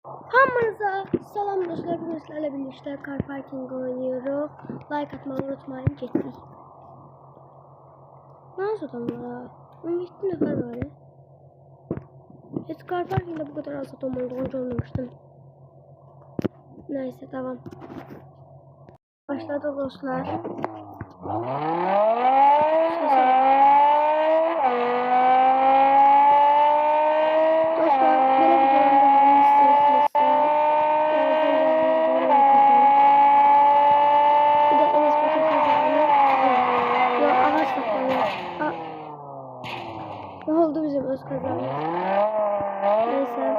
Hamınıza salam dostlar, bugün sizlerle birlikte car parking oynuyoruz. Like atmayı unutmayın, getdik. Nasıl adamlar? 17 nefer var ya. Hiç car parkingde bu kadar az adam olduğunu görmemiştim. Neyse, devam. Başladı dostlar. Ne oldu bizim öz kazanımız? Neyse.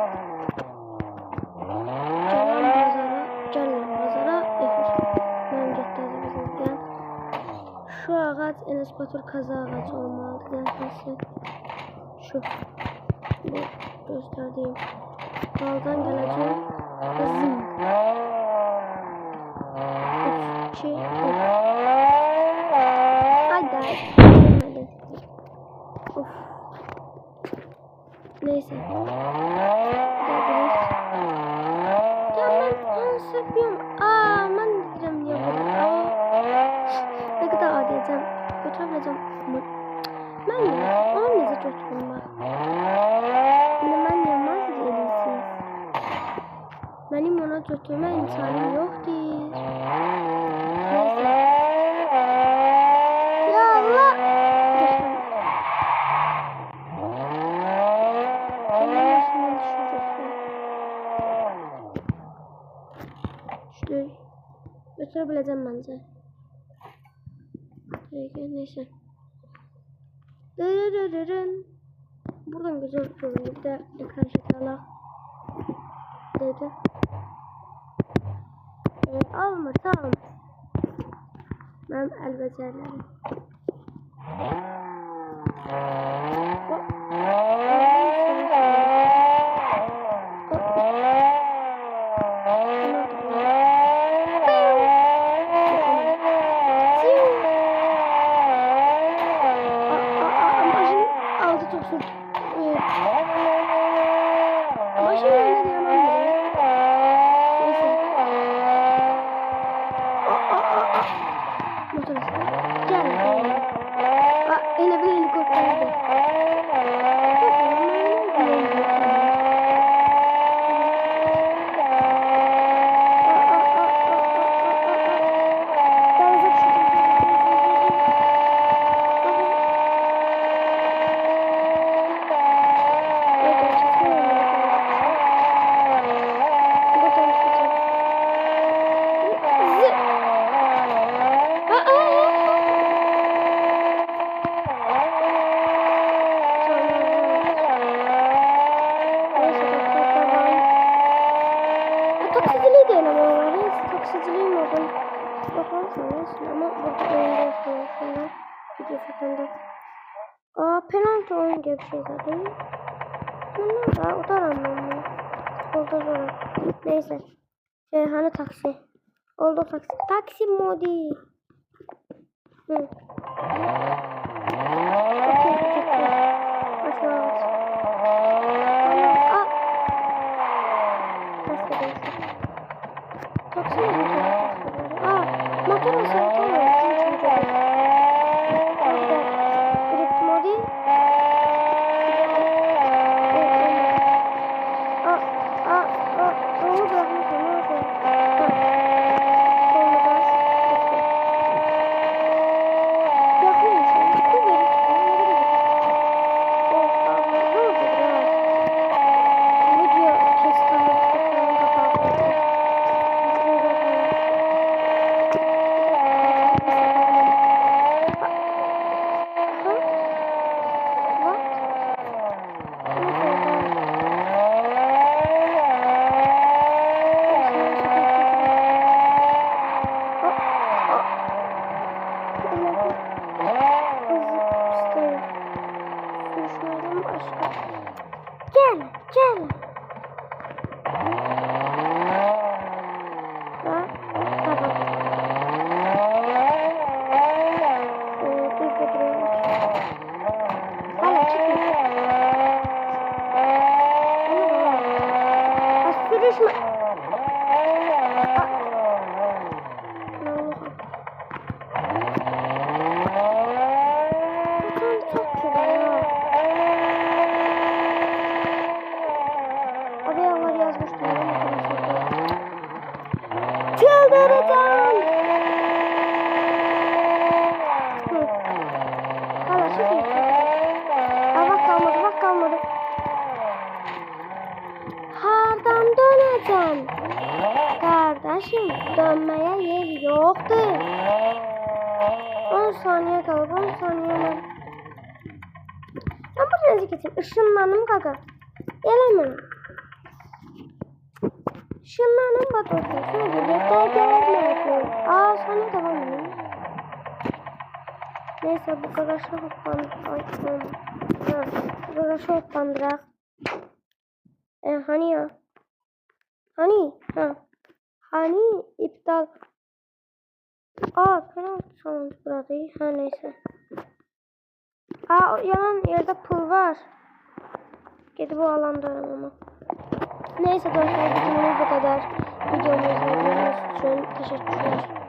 Canım pazara ben getdi bizimden. Şu ağaç Enes Batur kaza ağacı olmalıdır. Nasıl? Şu. Bu gösterdiğim. Baldan geleceğim. Hızım. 3, 2, 1. Hadi. Gelmedi. Of. Neyse. Ben dedim ya. Ne kadar adiyeceğim. Götürebileceğim. Ben ya. Onun neyse çocuğum var. Ben yemez değilsiniz. Benim ona götürme imkanım yoktur. Neyse. Ya Allah. Götürebileceğim bence. Neyse. Buradan güzel görünüyor. Bir de ekran şekala. Dedi. Alma tamam. Benim el becerilerim. Taksiciliğim oldu. Bakarsanız ama burada oyunda yapıyorsunuz. Video sakında. Penaltı oyun gibi bir şey zaten. Bunlar da utanmam ben. Oldu zor. Neyse. Hani taksi. Oldu taksi. Taksi modi. Hı. düşme. Çıldıracağım. Hala çok iyi. Bak kalmadı. Hardan döneceğim? Kardeşim dönmeye yer yoktu. 10 saniye kaldı. 10 saniye var. Ben bu renzi geçeyim. Işınlandım kaka. Gelemem. Işınlandım bak orada. Şöyle yeter gelmiyor. Saniye devam ediyor. Neyse bu kadar şey hoppandırak. Bu kadar şey hoppandırak. Hani ya? Hani? Hani iptal. Kral challenge burada. Neyse. Yalan yerde pul var. Gidip bu alanda aramama. Neyse dostlar, videomuz bu kadar. Videomu izlediğiniz için teşekkürler.